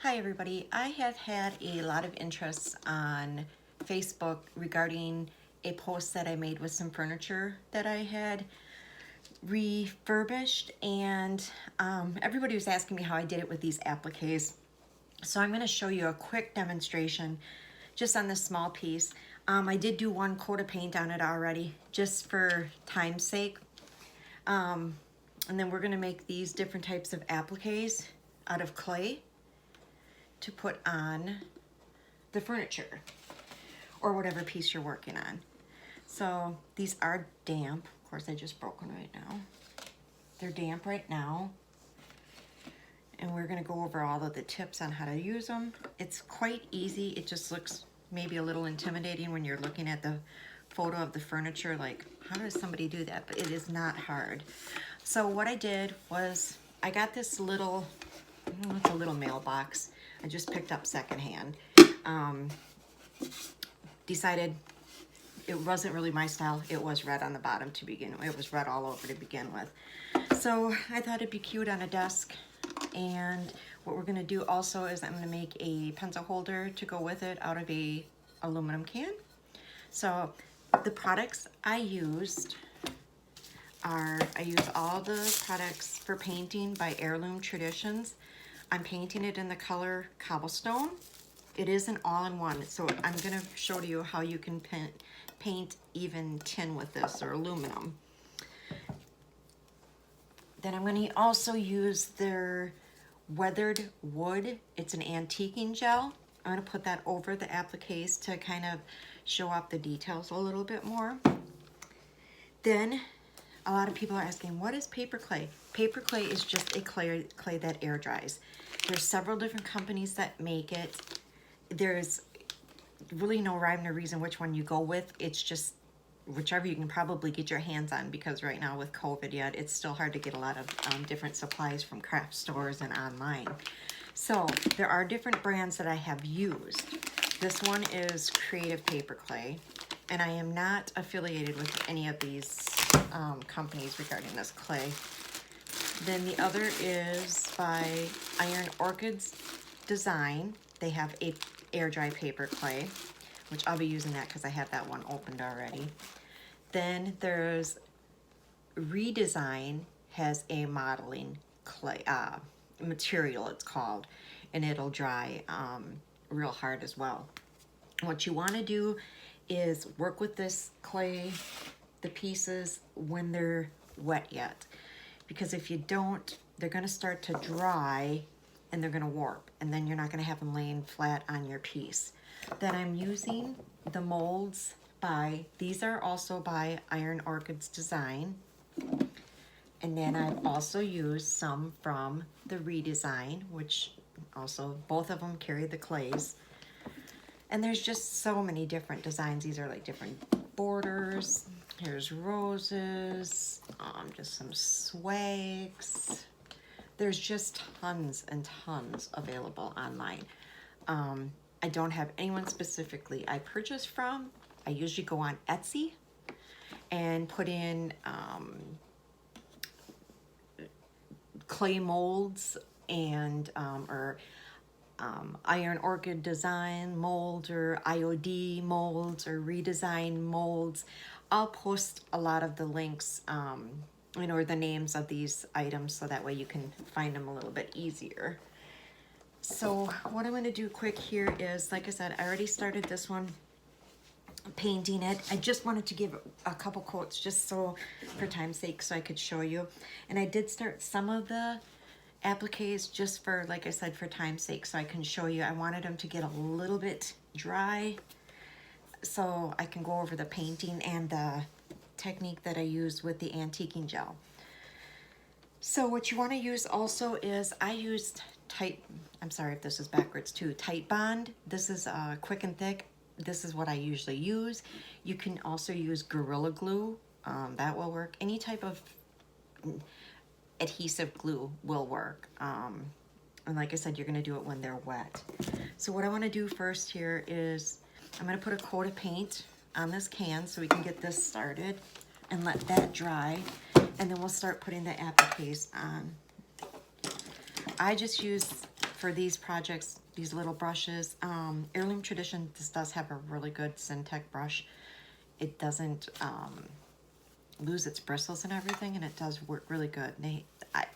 Hi everybody. I have had a lot of interest on Facebook regarding a post that I made with some furniture that I had refurbished, and everybody was asking me how I did it with these appliques. So I'm going to show you a quick demonstration just on this small piece. I did do one coat of paint on it already just for time's sake. And then we're going to make these different types of appliques out of clay to put on the furniture or whatever piece you're working on. So these are damp. Of course, I just broke one right now. They're damp right now. And we're going to go over all of the tips on how to use them. It's quite easy. It just looks maybe a little intimidating when you're looking at the photo of the furniture, like, how does somebody do that? But it is not hard. So what I did was I got this little, it's a little mailbox. I just picked up secondhand. Decided it wasn't really my style. It was red on the bottom to begin with. It was red all over to begin with. So I thought it'd be cute on a desk. And what we're gonna do also is I'm gonna make a pencil holder to go with it out of a aluminum can. So the products I used are, I use all the products for painting by Heirloom Traditions. I'm painting it in the color Cobblestone. It is an all-in-one, so I'm gonna show you how you can paint even tin with this, or aluminum. Then I'm gonna also use their weathered wood. It's an antiquing gel. I'm gonna put that over the appliques to kind of show off the details a little bit more. Then a lot of people are asking, what is paper clay? Paper clay is just a clay that air dries. There's several different companies that make it. There's really no rhyme or reason which one you go with. It's just whichever you can probably get your hands on, because right now with COVID yet, it's still hard to get a lot of different supplies from craft stores and online. So there are different brands that I have used. This one is Creative Paper Clay, and I am not affiliated with any of these companies regarding this clay. Then the other is by Iron Orchid's Design. They have a air dry paper clay, which I'll be using that because I have that one opened already. Then there's Re-Design, has a modeling clay material, it's called, and it'll dry real hard as well. What you want to do is work with this clay, the pieces, when they're wet yet, because if you don't, they're going to start to dry and they're going to warp, and then you're not going to have them laying flat on your piece. Then I'm using the molds by, these are also by Iron Orchid's Design, and then I've also used some from the Re-Design, which also both of them carry the clays. And there's just so many different designs. These are like different borders. Here's roses, just some swags. There's just tons and tons available online. I don't have anyone specifically I purchase from. I usually go on Etsy and put in clay molds and Iron Orchid Design mold, or IOD molds, or Re-Design molds. I'll post a lot of the links, you know, or the names of these items, so that way you can find them a little bit easier. So what I'm going to do quick here is, like I said, I already started this one painting it. I just wanted to give a couple coats just so, for time's sake, so I could show you. And I did start some of the appliques just for, like I said, for time's sake, so I can show you. I wanted them to get a little bit dry so I can go over the painting and the technique that I used with the antiquing gel. So what you want to use also is, I used I'm sorry if this is backwards too, Tight Bond. This is quick and thick. This is what I usually use. You can also use Gorilla Glue. That will work. Any type of adhesive glue will work. And like I said, you're going to do it when they're wet. So what I want to do first here is I'm going to put a coat of paint on this can so we can get this started and let that dry. And then we'll start putting the appliques on. I just use, for for these projects, these little brushes, Heirloom Tradition, this does have a really good Syntec brush. It doesn't lose its bristles and everything, and it does work really good.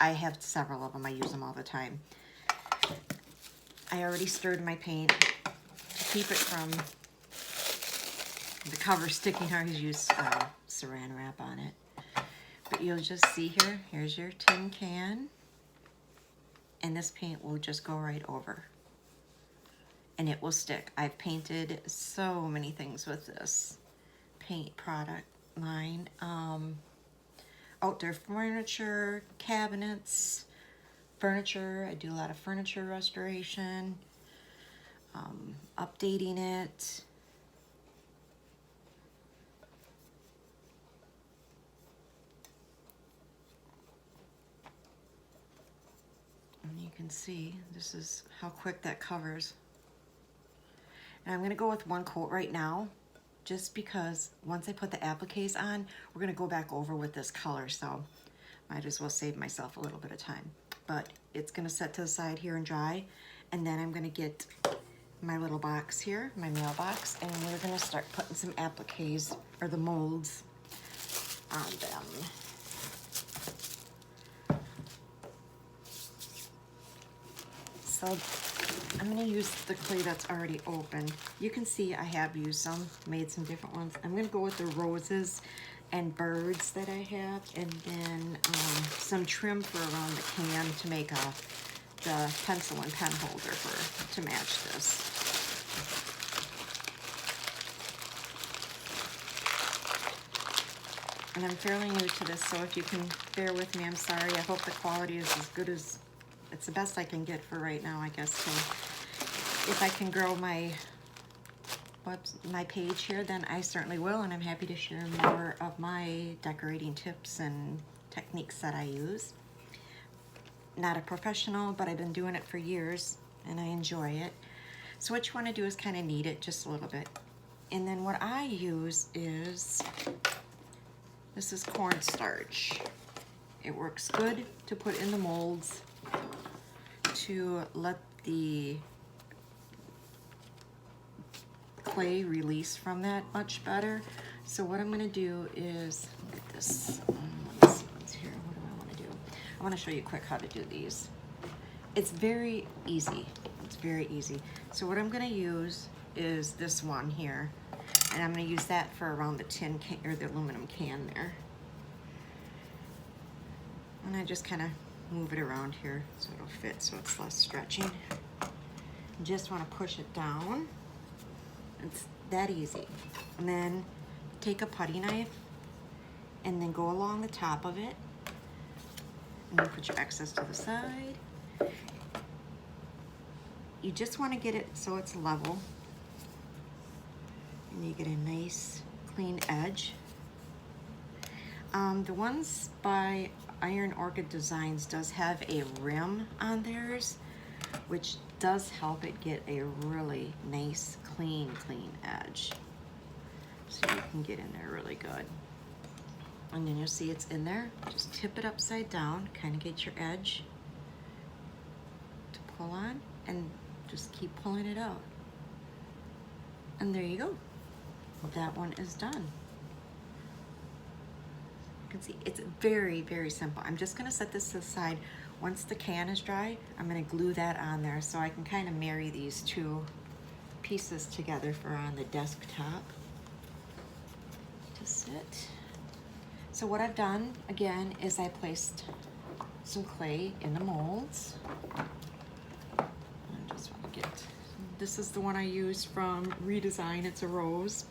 I have several of them. I use them all the time. I already stirred my paint to keep it from the cover sticking. I always use saran wrap on it. But you'll just see here, here's your tin can, and this paint will just go right over. And it will stick. I've painted so many things with this paint product line. Outdoor furniture, cabinets, furniture. I do a lot of furniture restoration, updating it. And you can see this is how quick that covers. And I'm going to go with one coat right now, just because once I put the appliques on, we're going to go back over with this color, so might as well save myself a little bit of time. But it's going to set to the side here and dry, and then I'm going to get my little box here, my mailbox, and we're going to start putting some appliques, or the molds, on them. So I'm going to use the clay that's already open. You can see I have used some, made some different ones. I'm going to go with the roses and birds that I have, and then some trim for around the can to make the pencil and pen holder to match this. And I'm fairly new to this, so if you can bear with me, I'm sorry. I hope the quality is as good as, it's the best I can get for right now, I guess. So if I can grow my page here, then I certainly will, and I'm happy to share more of my decorating tips and techniques that I use. Not a professional, but I've been doing it for years, and I enjoy it. So what you want to do is kind of knead it just a little bit. And then what I use is, this is cornstarch. It works good to put in the molds to let the clay release from that much better. So what I'm going to do is, look at this. This one's here. What do I want to do? I want to show you quick how to do these. It's very easy. It's very easy. So what I'm going to use is this one here, and I'm going to use that for around the tin can, or the aluminum can there. And I just kind of move it around here so it'll fit, so it's less stretching. Just want to push it down. It's that easy. And then take a putty knife and then go along the top of it, and then put your excess to the side. You just want to get it so it's level, and you get a nice clean edge. The ones by Iron Orchid Designs does have a rim on theirs, which does help it get a really nice, clean edge. So you can get in there really good. And then you'll see it's in there. Just tip it upside down, kind of get your edge to pull on, and just keep pulling it out. And there you go. That one is done. You can see it's very, very simple. I'm just gonna set this to the side. Once the can is dry, I'm gonna glue that on there so I can kind of marry these two pieces together for on the desktop to sit. So what I've done, again, is I placed some clay in the molds. I just want to get, this is the one I used from Re-Design, it's a rose.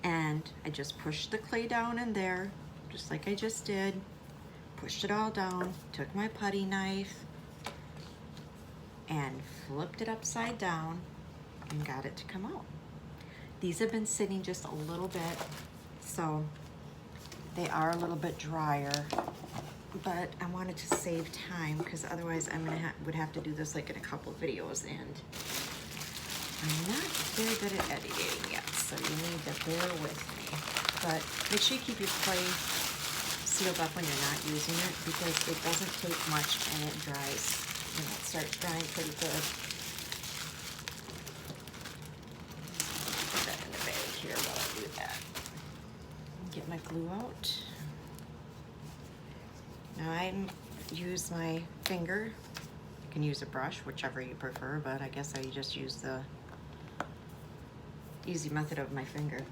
And I just pushed the clay down in there, just like I just did. Pushed it all down, took my putty knife, and flipped it upside down, and got it to come out. These have been sitting just a little bit, so they are a little bit drier, but I wanted to save time, because otherwise I'm would have to do this like in a couple videos, and I'm not very good at editing yet, so you need to bear with me. But make sure you keep your clay sealed up when you're not using it, because it doesn't take much and it dries And it starts drying pretty good. Put that in the bag here while I do that. Get my glue out. Now I use my finger. You can use a brush, whichever you prefer, but I guess I just use the easy method of my finger.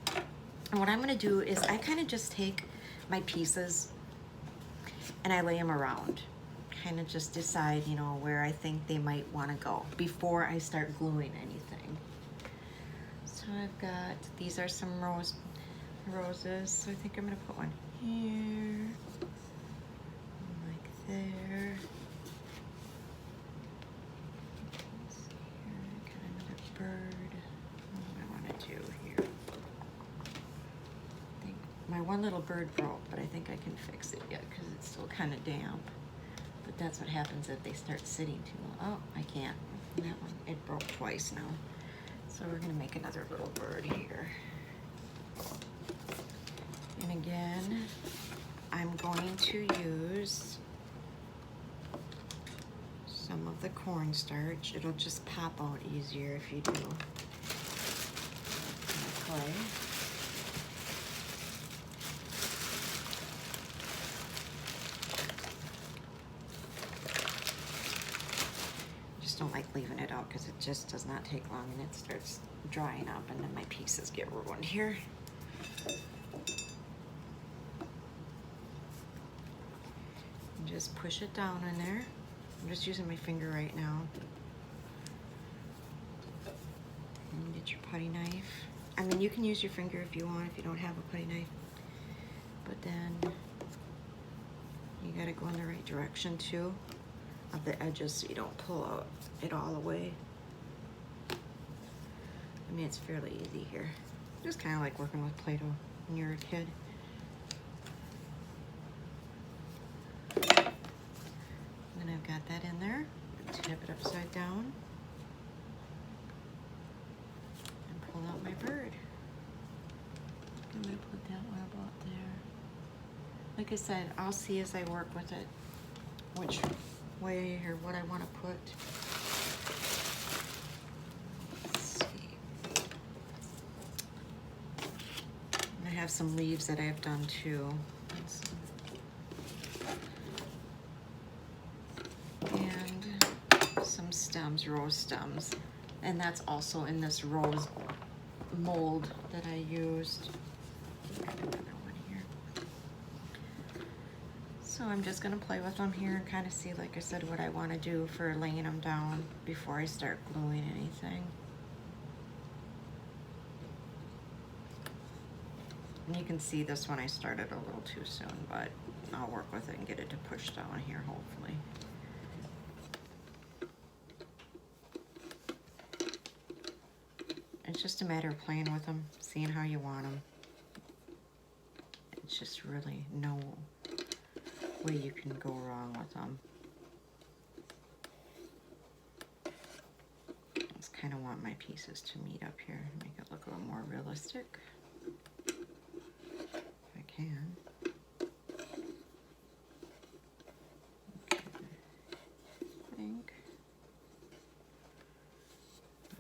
And what I'm gonna do is I kind of just take my pieces and I lay them around. Kind of just decide, you know, where I think they might want to go before I start gluing anything. So I've got, these are some roses, so I think I'm gonna put one here, like there. Let's see here, got another bird. What do I want to do here? I think my one little bird broke, but I think I can fix it yet because it's still kind of damp. But that's what happens if they start sitting too long. Oh, I can't. That one, it broke twice now. So we're gonna make another little bird here. And again, I'm going to use some of the cornstarch. It'll just pop out easier if you do clay. Don't like leaving it out because it just does not take long and it starts drying up and then my pieces get ruined here. And just push it down in there. I'm just using my finger right now. And get your putty knife. I mean, you can use your finger if you want, if you don't have a putty knife. But then you gotta go in the right direction too of the edges so you don't pull out it all away. I mean, it's fairly easy here. Just kind of like working with Play-Doh when you're a kid. And then I've got that in there. Tip it upside down and pull out my bird. I'm gonna put that one about there. Like I said, I'll see as I work with it which way or what I want to put. Let's see. I have some leaves that I've done too. And some stems, rose stems. And that's also in this rose mold that I used. So I'm just gonna play with them here and kind of see, like I said, what I want to do for laying them down before I start gluing anything. And you can see this one I started a little too soon, but I'll work with it and get it to push down here, hopefully. It's just a matter of playing with them, seeing how you want them. It's just really no way you can go wrong with them. I just kind of want my pieces to meet up here, make it look a little more realistic. If I can. Okay. I think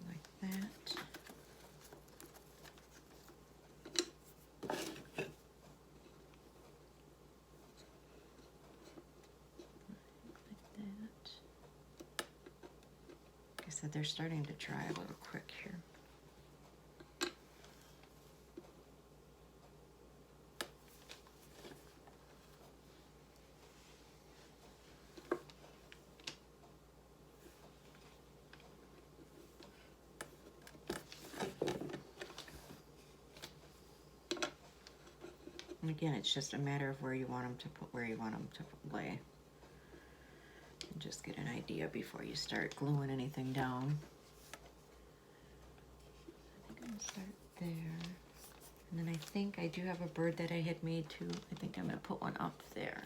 like that. So they're starting to dry a little quick here. And again, it's just a matter of where you want them to put, where you want them to lay. Just get an idea before you start gluing anything down. I think I'm gonna start there. And then I think I do have a bird that I had made too. I think I'm gonna put one up there.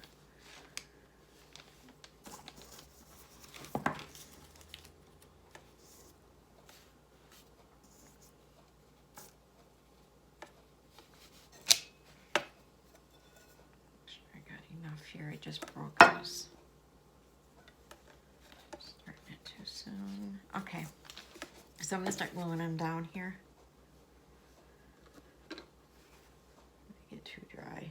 Sure, I got enough here. I just broke this. Start Cobblestone. Okay, so I'm gonna start gluing them down here. Get too dry.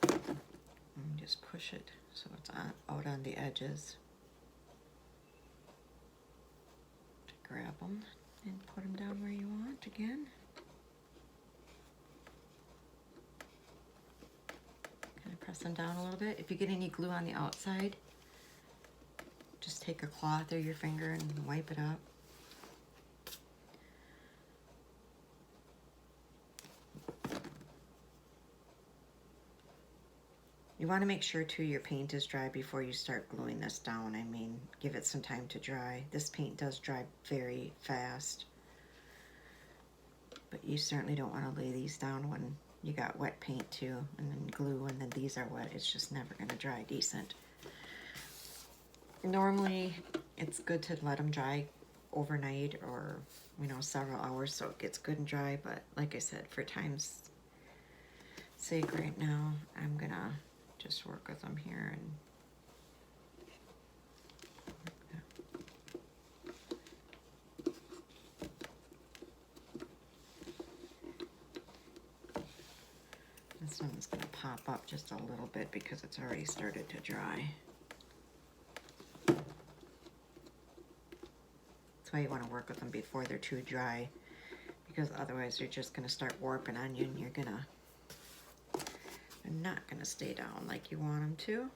And just push it so it's out on the edges. To grab them and put them down where you want again. Kind of press them down a little bit. If you get any glue on the outside, just take a cloth or your finger and wipe it up. You want to make sure too your paint is dry before you start gluing this down. I mean, give it some time to dry. This paint does dry very fast. But you certainly don't want to lay these down when you got wet paint too, and then glue, and then these are wet. It's just never going to dry decent. Normally, it's good to let them dry overnight or, you know, several hours so it gets good and dry. But like I said, for time's sake right now, I'm going to just work with them here and this one's going to pop up just a little bit because it's already started to dry. That's why you want to work with them before they're too dry, because otherwise they're just going to start warping on you and they're not going to stay down like you want them to.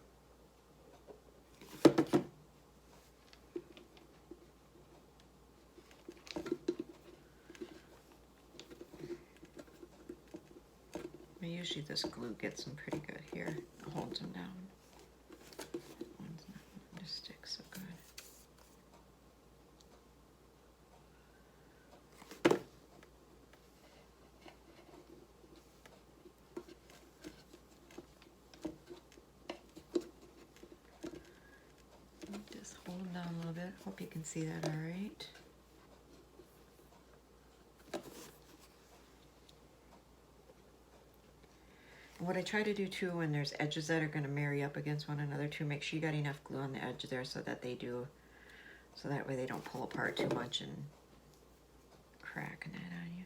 Usually this glue gets them pretty good here. It holds them down. That one's not going to stick so good. Just hold them down a little bit. Hope you can see that all right. What I try to do too when there's edges that are going to marry up against one another too, make sure you got enough glue on the edge there so that they do, so that way they don't pull apart too much and crack that on you.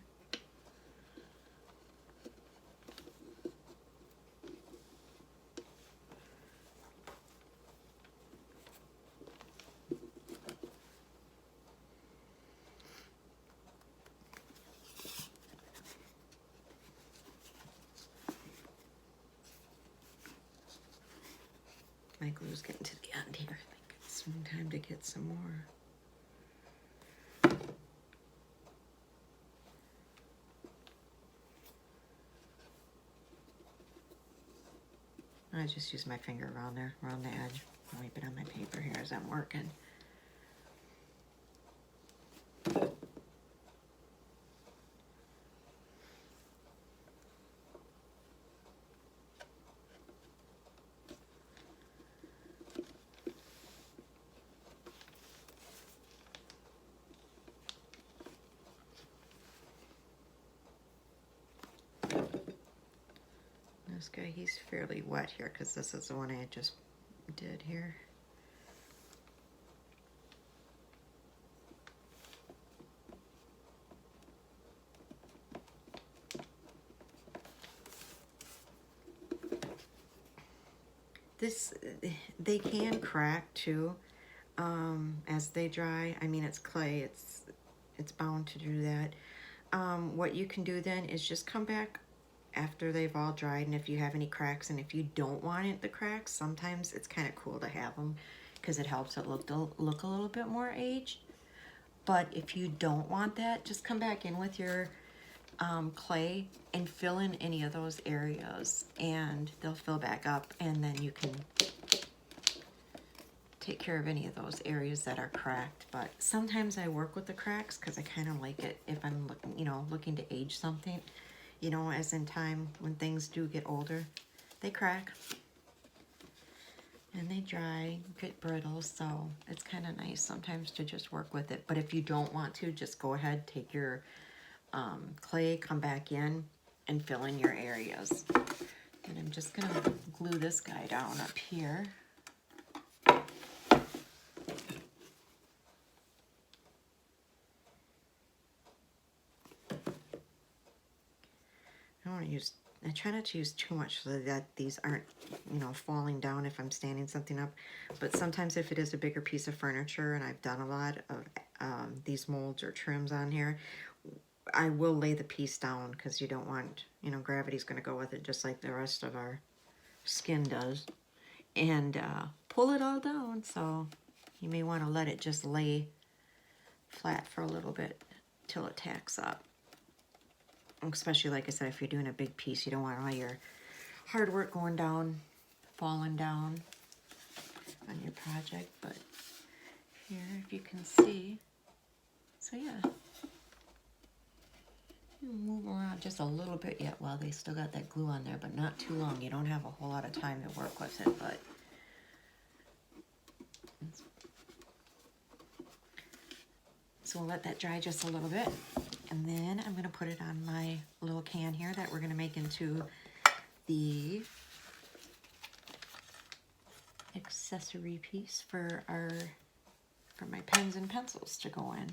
My glue's getting to the end here. I think it's time to get some more. I just use my finger around there, around the edge. I'll wipe it on my paper here as I'm working. This guy, he's fairly wet here because this is the one I just did here. They can crack too as they dry. I mean, it's clay, it's bound to do that. What you can do then is just come back after they've all dried, and if you have any cracks, and if you don't want the cracks, sometimes it's kind of cool to have them because it helps it look a little bit more aged. But if you don't want that, just come back in with your clay and fill in any of those areas, and they'll fill back up, and then you can take care of any of those areas that are cracked. But sometimes I work with the cracks because I kind of like it if I'm looking, you know, looking to age something. You know, as in time, when things do get older, they crack and they dry, get brittle, so it's kind of nice sometimes to just work with it. But if you don't want to, just go ahead, take your clay, come back in, and fill in your areas. And I'm just gonna glue this guy down up here. I try not to use too much so that these aren't, you know, falling down if I'm standing something up. But sometimes if it is a bigger piece of furniture and I've done a lot of these molds or trims on here, I will lay the piece down because you don't want, you know, gravity's going to go with it just like the rest of our skin does. And pull it all down, so you may want to let it just lay flat for a little bit till it tacks up. Especially, like I said, if you're doing a big piece, you don't want all your hard work going down, falling down on your project. But here, if you can see, so yeah, you move around just a little bit yet while they still got that glue on there, but not too long. You don't have a whole lot of time to work with it, but so we'll let that dry just a little bit. And then I'm going to put it on my little can here that we're going to make into the accessory piece for my pens and pencils to go in.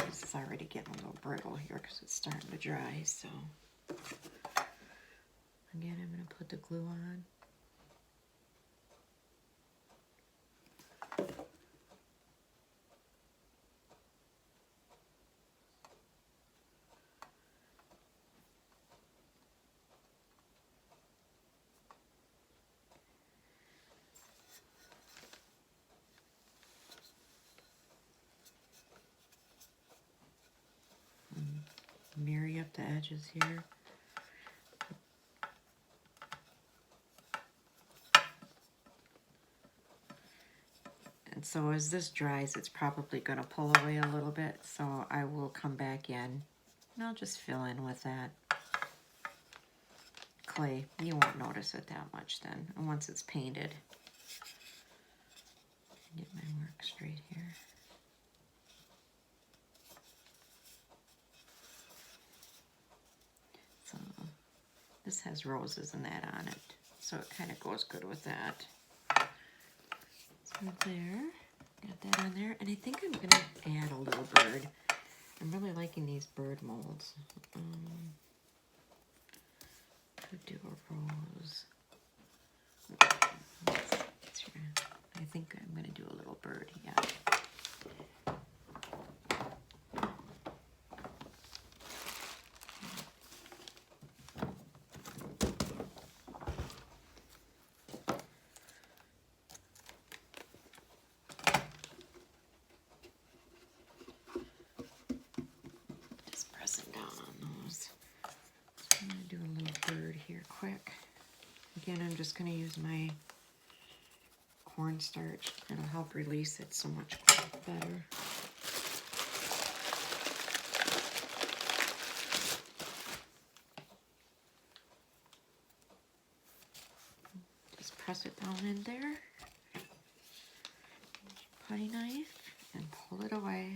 This is already getting a little brittle here because it's starting to dry. So again, I'm going to put the glue on. Marry up the edges here. And so as this dries, it's probably going to pull away a little bit, so I will come back in and I'll just fill in with that clay. You won't notice it that much then, and once it's painted. Get my work straight here. So this has roses and that on it, so it kind of goes good with that. So there, got that on there, and I think I'm going to add a little bird. I'm really liking these bird molds. Could do a rose. I think I'm going to do a little bird, yeah. Quick. Again, I'm just going to use my cornstarch. It'll help release it so much better. Just press it down in there. Putty knife and pull it away.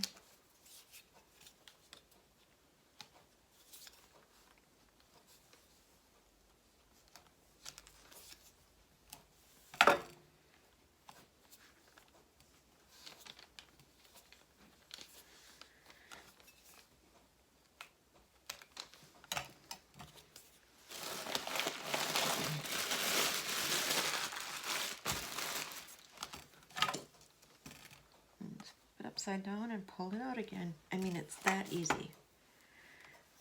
Upside down and pull it out again. I mean, it's that easy.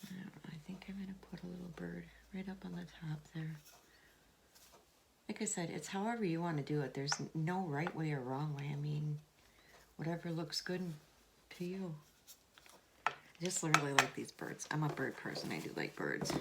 I think I'm going to put a little bird right up on the top there. Like I said, it's however you want to do it. There's no right way or wrong way. I mean, whatever looks good to you. I just really like these birds. I'm a bird person. I do like birds.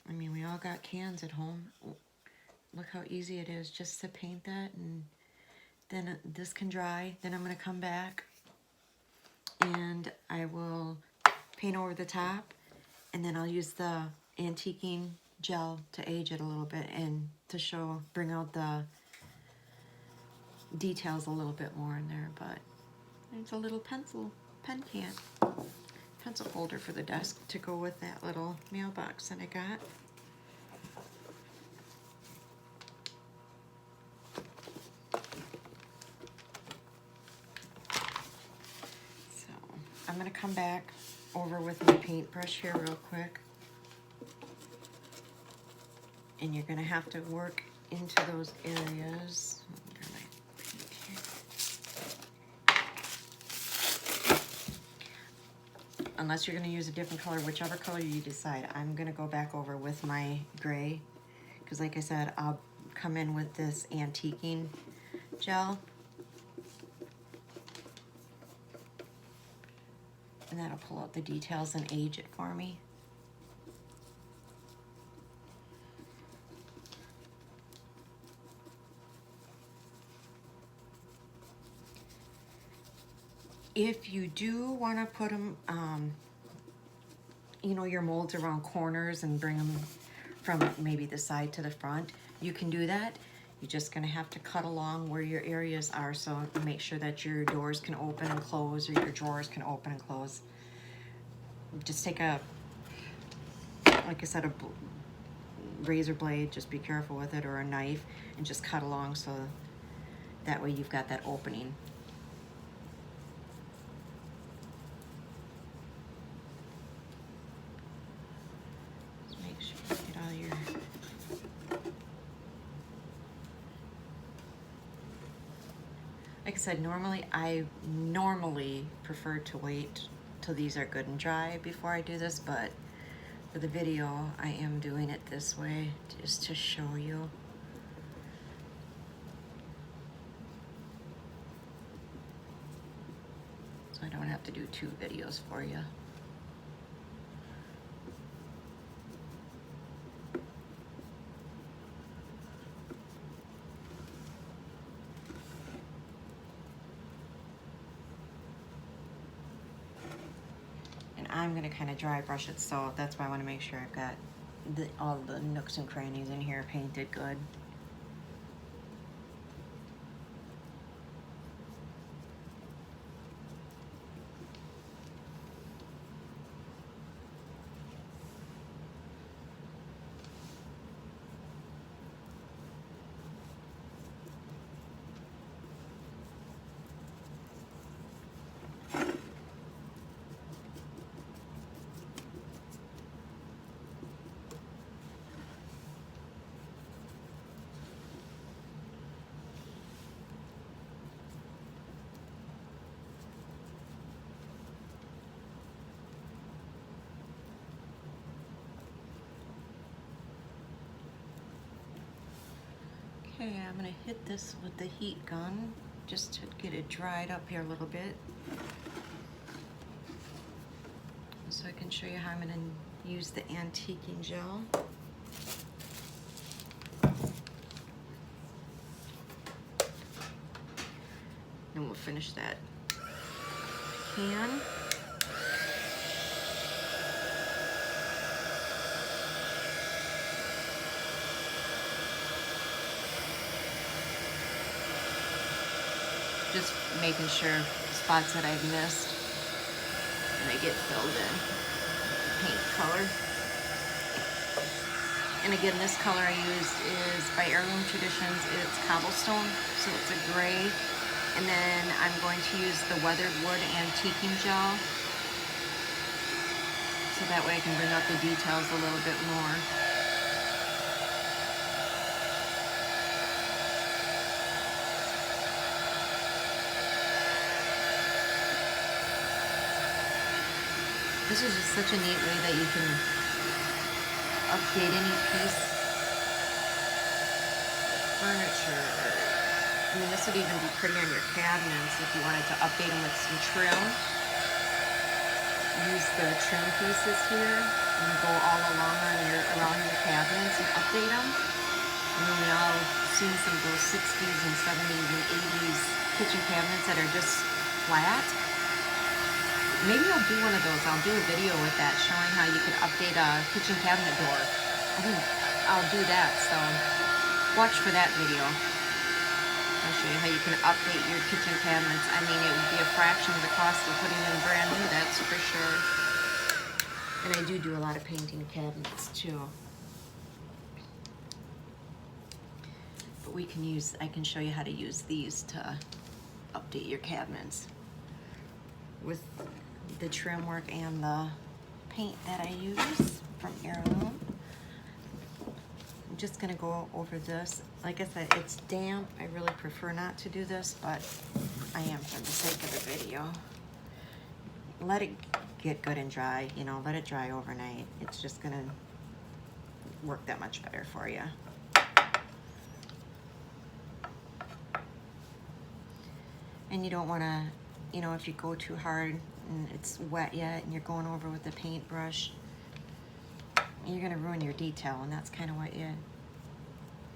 I mean, we all got cans at home. look how easy it is just to paint that, and then this can dry. Then I'm going to come back and I will paint over the top, and then I'll use the antiquing gel to age it a little bit and to bring out the details a little bit more in there. But it's a little pen pencil holder for the desk to go with that little mailbox that I got. So I'm going to come back over with my paintbrush here real quick. And you're going to have to work into those areas. Unless you're going to use a different color, whichever color you decide. I'm going to go back over with my gray, because like I said, I'll come in with this antiquing gel. And that'll pull out the details and age it for me. If you do want to put them, you know, your molds around corners and bring them from maybe the side to the front, you can do that. You're just going to have to cut along where your areas are, so make sure that your doors can open and close, or your drawers can open and close. Just take a, like I said, a razor blade, just be careful with it, or a knife, and just cut along so that way you've got that opening. Like I said, I normally prefer to wait till these are good and dry before I do this, but for the video, I am doing it this way just to show you. So I don't have to do 2 videos for you. I'm going to kind of dry brush it, so that's why I want to make sure I've got all the nooks and crannies in here painted good. Okay, I'm going to hit this with the heat gun just to get it dried up here a little bit, so I can show you how I'm going to use the antiquing gel. Then we'll finish that can. Just making sure the spots that I've missed, and they get filled in with the paint color. And again, this color I used is by Heirloom Traditions. It's Cobblestone, so it's a gray. And then I'm going to use the Weathered Wood Antiquing Gel, so that way I can bring out the details a little bit more. This is just such a neat way that you can update any piece of furniture. I mean, this would even be pretty on your cabinets if you wanted to update them with some trim. Use the trim pieces here and go all along around your cabinets and update them. I mean, we all seen some of those 60s and 70s and 80s kitchen cabinets that are just flat. Maybe I'll do one of those. I'll do a video with that showing how you can update a kitchen cabinet door. I think I'll do that, so watch for that video. I'll show you how you can update your kitchen cabinets. I mean, it would be a fraction of the cost of putting in brand new, that's for sure. And I do a lot of painting cabinets too. But we can use, I can show you how to use these to update your cabinets with the trim work and the paint that I use from Heirloom. I'm just gonna go over this. Like I said, it's damp. I really prefer not to do this, but I am for the sake of the video. Let it get good and dry, you know, let it dry overnight. It's just gonna work that much better for you. And you don't wanna, you know, if you go too hard and it's wet yet and you're going over with the paintbrush, you're gonna ruin your detail, and that's kind of what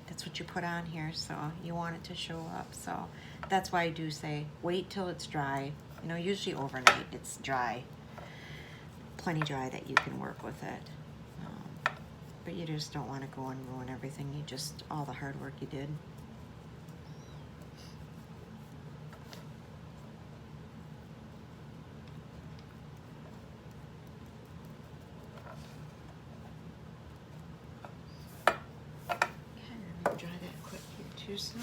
that's what you put on here, so you want it to show up. So that's why I do say wait till it's dry. You know, usually overnight it's dry, plenty dry that you can work with it. But you just don't want to go and ruin everything. You just, all the hard work you did. Dry that quick here too, so.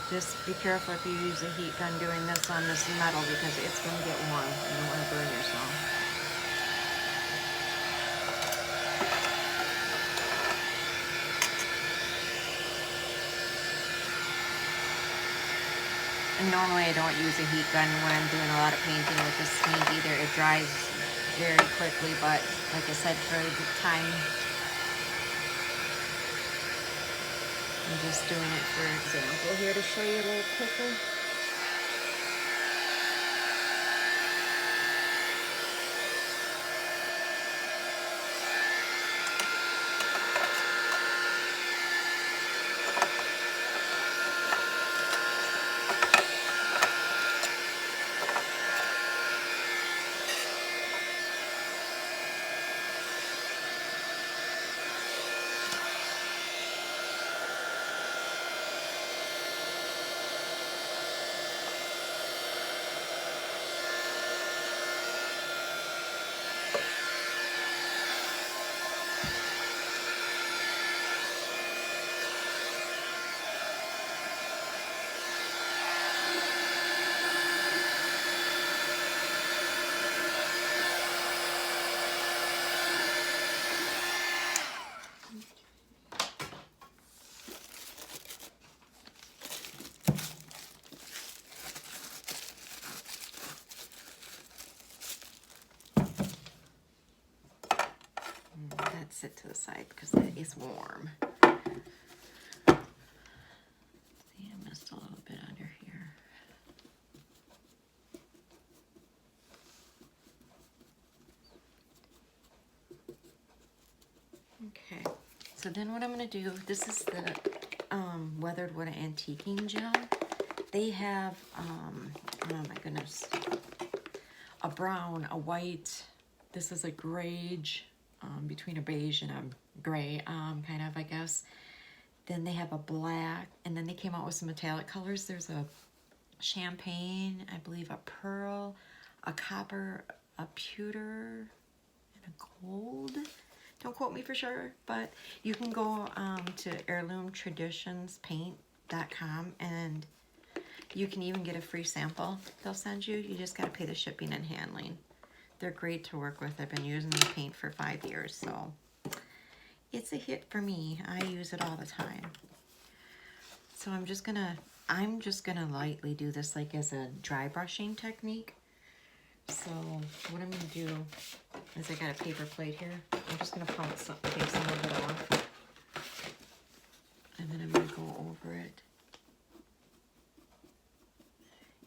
Just be careful if you use a heat gun doing this on this metal, because it's going to get warm. You don't want to burn yourself. And normally I don't use a heat gun when I'm doing a lot of painting with this paint either. It dries very quickly, but like I said, for the time, I'm just doing it for example here to show you a little quicker. Sit to the side because it is warm. See, I missed a little bit under here. Okay, so then what I'm going to do, this is the Weathered Wood Antiquing Gel. They have, oh my goodness, a brown, a white, this is a grage, between a beige and a gray, kind of, I guess. Then they have a black, and then they came out with some metallic colors. There's a champagne, I believe a pearl, a copper, a pewter, and a gold. Don't quote me for sure, but you can go to heirloomtraditionspaint.com and you can even get a free sample they'll send you. You just got to pay the shipping and handling. They're great to work with. I've been using the paint for 5 years, so it's a hit for me. I use it all the time. So I'm just gonna lightly do this like as a dry brushing technique. So what I'm gonna do is I got a paper plate here. I'm just gonna take some of it off, and then I'm gonna go over it.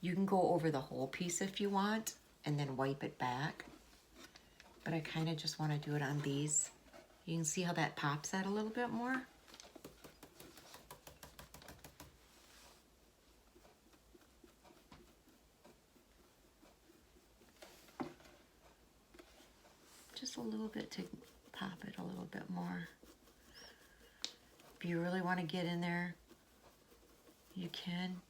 You can go over the whole piece if you want, and then wipe it back. But I kind of just want to do it on these You can see how that pops that a little bit more. Just a little bit to pop it a little bit more. If you really want to get in there, you can.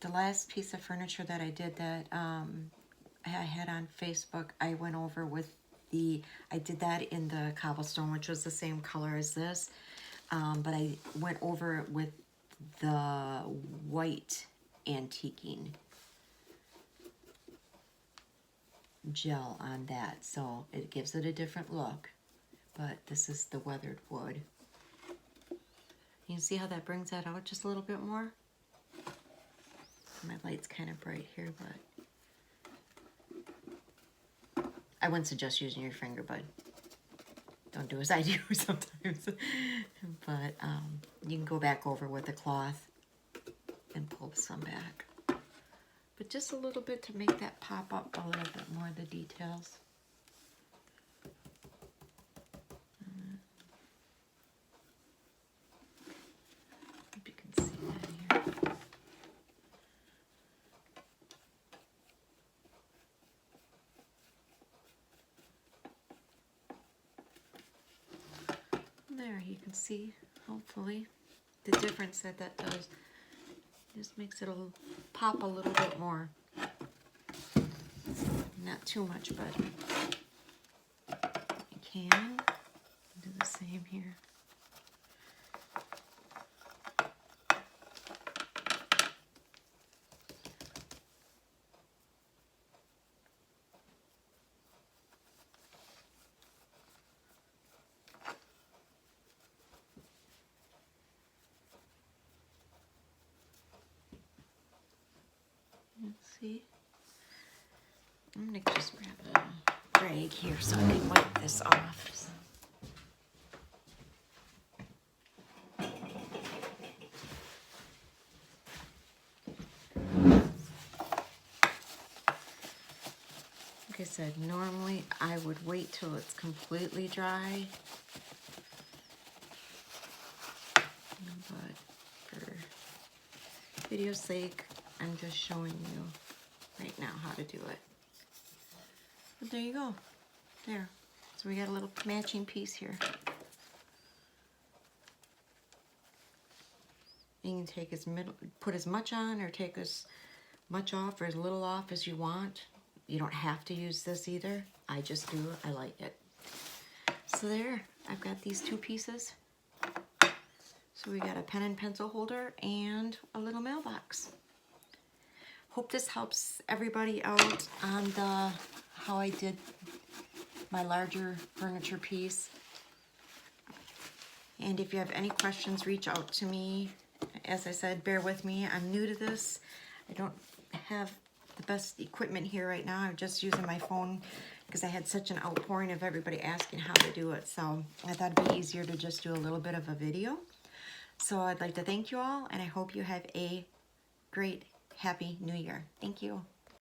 The last piece of furniture that I did that I had on Facebook, I went over with I did that in the Cobblestone, which was the same color as this, but I went over it with the white antiquing gel on that, so it gives it a different look, but this is the weathered wood. You can see how that brings that out just a little bit more. My light's kind of bright here, but I wouldn't suggest using your finger, but don't do as I do sometimes. But you can go back over with the cloth and pull some back. But just a little bit to make that pop up a little bit more, the details. Hope you can see that here. There, you can see, hopefully, the difference that does. Just makes it pop a little bit more. Not too much, but you can do the same here. See, I'm gonna just grab a rag here so I can wipe this off. Like I said, normally I would wait till it's completely dry, but for video's sake, I'm just showing you right now how to do it. But there you go. There. So we got a little matching piece here. You can take put as much on or take as much off or as little off as you want. You don't have to use this either. I just do. I like it. So there, I've got these two pieces. So we got a pen and pencil holder and a little mailbox. Hope this helps everybody out on how I did my larger furniture piece. And if you have any questions, reach out to me. As I said, bear with me. I'm new to this. I don't have the best equipment here right now. I'm just using my phone because I had such an outpouring of everybody asking how to do it. So I thought it'd be easier to just do a little bit of a video. So I'd like to thank you all, and I hope you have a great Happy New Year. Thank you.